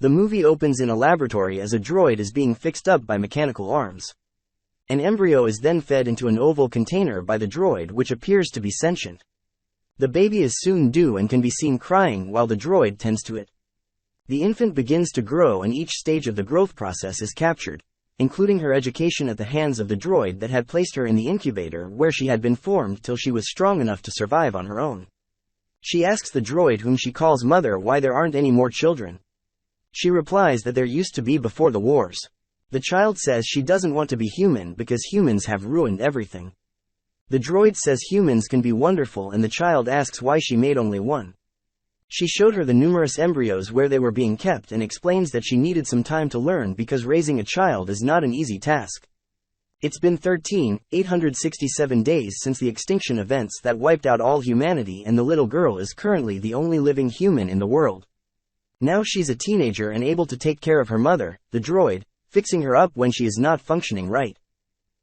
The movie opens in a laboratory as a droid is being fixed up by mechanical arms. An embryo is then fed into an oval container by the droid, which appears to be sentient. The baby is soon due and can be seen crying while the droid tends to it. The infant begins to grow and each stage of the growth process is captured, including her education at the hands of the droid that had placed her in the incubator where she had been formed till she was strong enough to survive on her own. She asks the droid, whom she calls Mother, why there aren't any more children. She replies that there used to be before the wars. The child says she doesn't want to be human because humans have ruined everything. The droid says humans can be wonderful and the child asks why she made only one. She showed her the numerous embryos where they were being kept and explains that she needed some time to learn because raising a child is not an easy task. It's been 13,867 days since the extinction events that wiped out all humanity, and the little girl is currently the only living human in the world. Now she's a teenager and able to take care of her mother, the droid, fixing her up when she is not functioning right.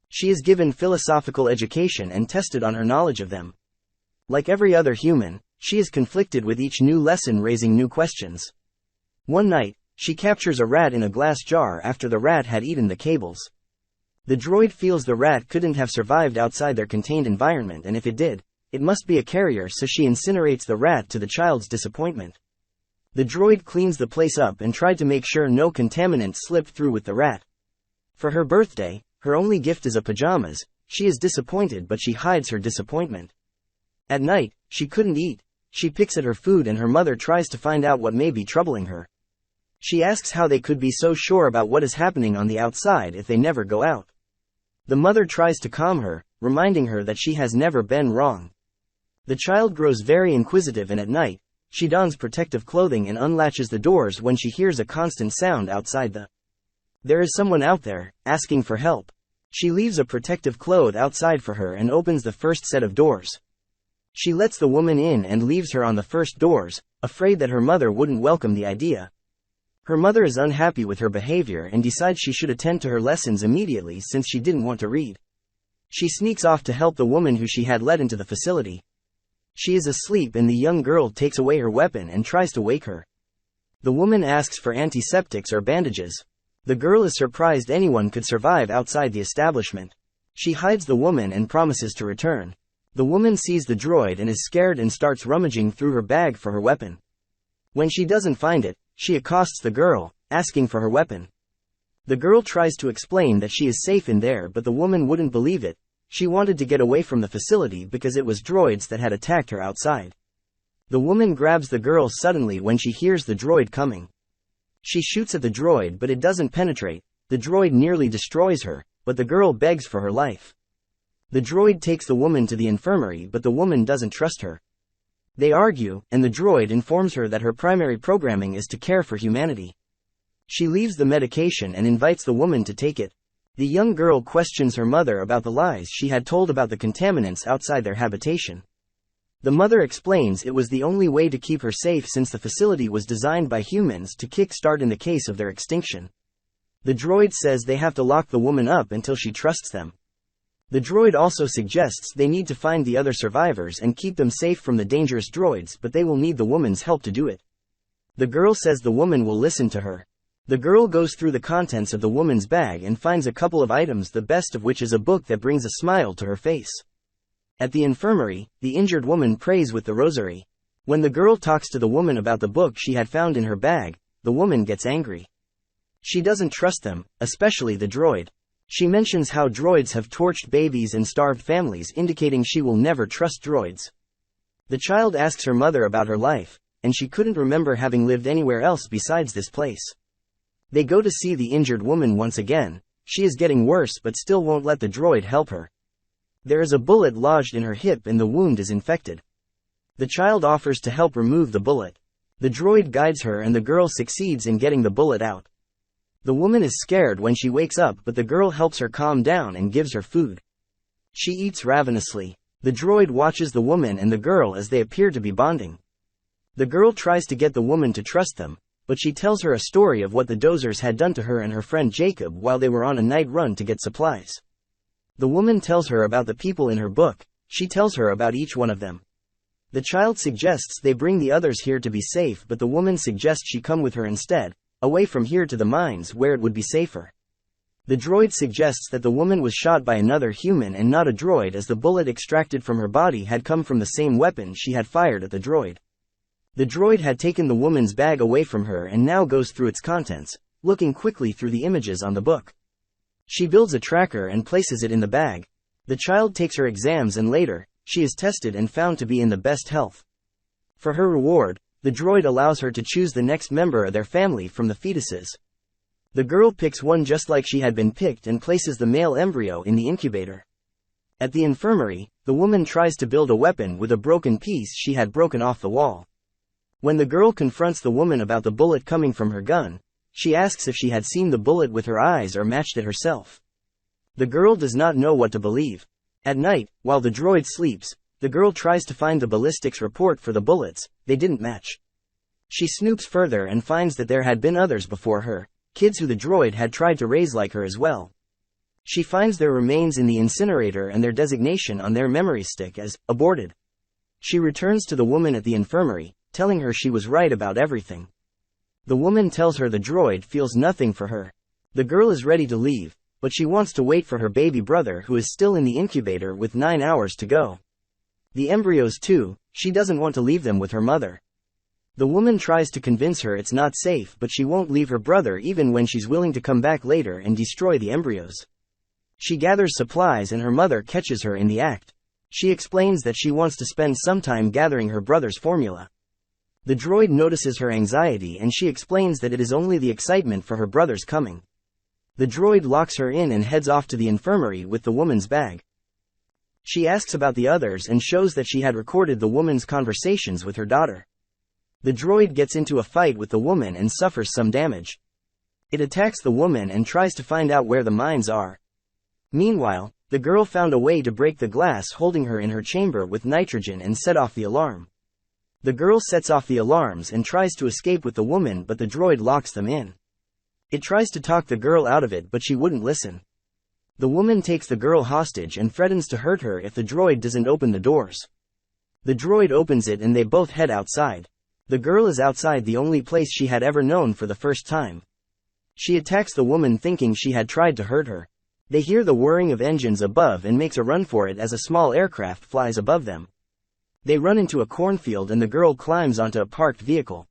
She is given philosophical education and tested on her knowledge of them. Like every other human, she is conflicted with each new lesson, raising new questions. One night, she captures a rat in a glass jar after the rat had eaten the cables. The droid feels the rat couldn't have survived outside their contained environment, and if it did, it must be a carrier, so she incinerates the rat to the child's disappointment. The droid cleans the place up and tried to make sure no contaminants slipped through with the rat. For her birthday, her only gift is a pajamas. She is disappointed, but she hides her disappointment. At night, she couldn't eat. She picks at her food and her mother tries to find out what may be troubling her. She asks how they could be so sure about what is happening on the outside if they never go out. The mother tries to calm her, reminding her that she has never been wrong. The child grows very inquisitive and at night, she dons protective clothing and unlatches the doors when she hears a constant sound outside There is someone out there, asking for help. She leaves a protective cloth outside for her and opens the first set of doors. She lets the woman in and leaves her on the first doors, afraid that her mother wouldn't welcome the idea. Her mother is unhappy with her behavior and decides she should attend to her lessons immediately since she didn't want to read. She sneaks off to help the woman who she had led into the facility. She is asleep and the young girl takes away her weapon and tries to wake her. The woman asks for antiseptics or bandages. The girl is surprised anyone could survive outside the establishment. She hides the woman and promises to return. The woman sees the droid and is scared and starts rummaging through her bag for her weapon. When she doesn't find it, she accosts the girl, asking for her weapon. The girl tries to explain that she is safe in there, but the woman wouldn't believe it. She wanted to get away from the facility because it was droids that had attacked her outside. The woman grabs the girl suddenly when she hears the droid coming. She shoots at the droid but it doesn't penetrate. The droid nearly destroys her, but the girl begs for her life. The droid takes the woman to the infirmary but the woman doesn't trust her. They argue, and the droid informs her that her primary programming is to care for humanity. She leaves the medication and invites the woman to take it. The young girl questions her mother about the lies she had told about the contaminants outside their habitation. The mother explains it was the only way to keep her safe since the facility was designed by humans to kick-start in the case of their extinction. The droid says they have to lock the woman up until she trusts them. The droid also suggests they need to find the other survivors and keep them safe from the dangerous droids, but they will need the woman's help to do it. The girl says the woman will listen to her. The girl goes through the contents of the woman's bag and finds a couple of items, the best of which is a book that brings a smile to her face. At the infirmary, the injured woman prays with the rosary. When the girl talks to the woman about the book she had found in her bag, the woman gets angry. She doesn't trust them, especially the droid. She mentions how droids have torched babies and starved families, indicating she will never trust droids. The child asks her mother about her life, and she couldn't remember having lived anywhere else besides this place. They go to see the injured woman once again. She is getting worse but still won't let the droid help her. There is a bullet lodged in her hip and the wound is infected. The child offers to help remove the bullet. The droid guides her and the girl succeeds in getting the bullet out. The woman is scared when she wakes up, but the girl helps her calm down and gives her food. She eats ravenously. The droid watches the woman and the girl as they appear to be bonding. The girl tries to get the woman to trust them, but she tells her a story of what the dozers had done to her and her friend Jacob while they were on a night run to get supplies. The woman tells her about the people in her book. She tells her about each one of them. The child suggests they bring the others here to be safe, but the woman suggests she come with her instead, away from here to the mines where it would be safer. The droid suggests that the woman was shot by another human and not a droid, as the bullet extracted from her body had come from the same weapon she had fired at the droid. The droid had taken the woman's bag away from her and now goes through its contents, looking quickly through the images on the book. She builds a tracker and places it in the bag. The child takes her exams and later, she is tested and found to be in the best health. For her reward, the droid allows her to choose the next member of their family from the fetuses. The girl picks one just like she had been picked and places the male embryo in the incubator. At the infirmary, the woman tries to build a weapon with a broken piece she had broken off the wall. When the girl confronts the woman about the bullet coming from her gun, she asks if she had seen the bullet with her eyes or matched it herself. The girl does not know what to believe. At night, while the droid sleeps, the girl tries to find the ballistics report for the bullets. They didn't match. She snoops further and finds that there had been others before her, kids who the droid had tried to raise like her as well. She finds their remains in the incinerator and their designation on their memory stick as aborted. She returns to the woman at the infirmary, telling her she was right about everything. The woman tells her the droid feels nothing for her. The girl is ready to leave, but she wants to wait for her baby brother who is still in the incubator with 9 hours to go. The embryos too, she doesn't want to leave them with her mother. The woman tries to convince her it's not safe, but she won't leave her brother even when she's willing to come back later and destroy the embryos. She gathers supplies and her mother catches her in the act. She explains that she wants to spend some time gathering her brother's formula. The droid notices her anxiety and she explains that it is only the excitement for her brother's coming. The droid locks her in and heads off to the infirmary with the woman's bag. She asks about the others and shows that she had recorded the woman's conversations with her daughter. The droid gets into a fight with the woman and suffers some damage. It attacks the woman and tries to find out where the mines are. Meanwhile, the girl found a way to break the glass holding her in her chamber with nitrogen and set off the alarm. The girl sets off the alarms and tries to escape with the woman, but the droid locks them in. It tries to talk the girl out of it, but she wouldn't listen. The woman takes the girl hostage and threatens to hurt her if the droid doesn't open the doors. The droid opens it and they both head outside. The girl is outside the only place she had ever known for the first time. She attacks the woman thinking she had tried to hurt her. They hear the whirring of engines above and makes a run for it as a small aircraft flies above them. They run into a cornfield and the girl climbs onto a parked vehicle.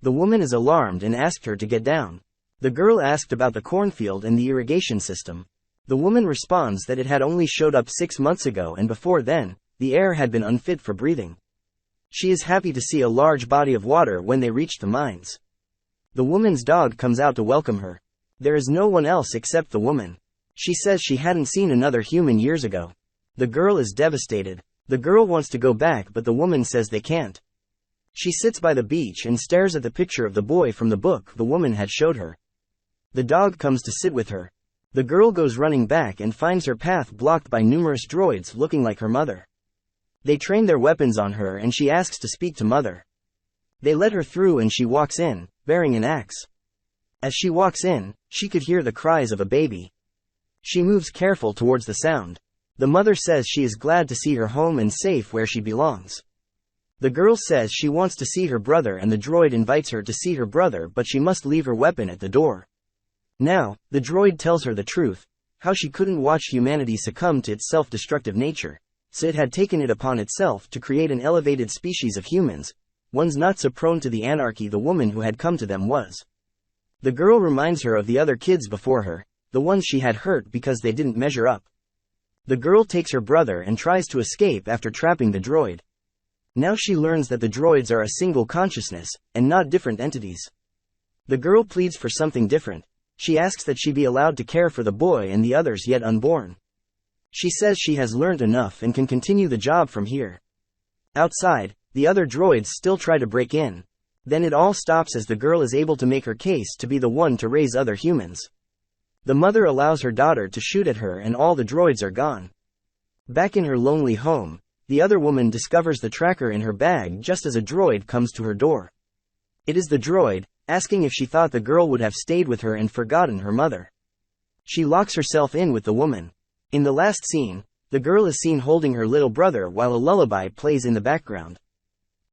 The woman is alarmed and asked her to get down. The girl asked about the cornfield and the irrigation system. The woman responds that it had only showed up 6 months ago and before then, the air had been unfit for breathing. She is happy to see a large body of water when they reach the mines. The woman's dog comes out to welcome her. There is no one else except the woman. She says she hadn't seen another human years ago. The girl is devastated. The girl wants to go back, but the woman says they can't. She sits by the beach and stares at the picture of the boy from the book the woman had showed her. The dog comes to sit with her. The girl goes running back and finds her path blocked by numerous droids looking like her mother. They train their weapons on her and she asks to speak to mother. They let her through and she walks in, bearing an axe. As she walks in, she could hear the cries of a baby. She moves careful towards the sound. The mother says she is glad to see her home and safe where she belongs. The girl says she wants to see her brother and the droid invites her to see her brother, but she must leave her weapon at the door. Now, the droid tells her the truth, how she couldn't watch humanity succumb to its self-destructive nature, so it had taken it upon itself to create an elevated species of humans, ones not so prone to the anarchy the woman who had come to them was. The girl reminds her of the other kids before her, the ones she had hurt because they didn't measure up. The girl takes her brother and tries to escape after trapping the droid. Now she learns that the droids are a single consciousness, and not different entities. The girl pleads for something different. She asks that she be allowed to care for the boy and the others yet unborn. She says she has learned enough and can continue the job from here. Outside, the other droids still try to break in. Then it all stops as the girl is able to make her case to be the one to raise other humans. The mother allows her daughter to shoot at her and all the droids are gone. Back in her lonely home, the other woman discovers the tracker in her bag just as a droid comes to her door. It is the droid, asking if she thought the girl would have stayed with her and forgotten her mother. She locks herself in with the woman. In the last scene, the girl is seen holding her little brother while a lullaby plays in the background.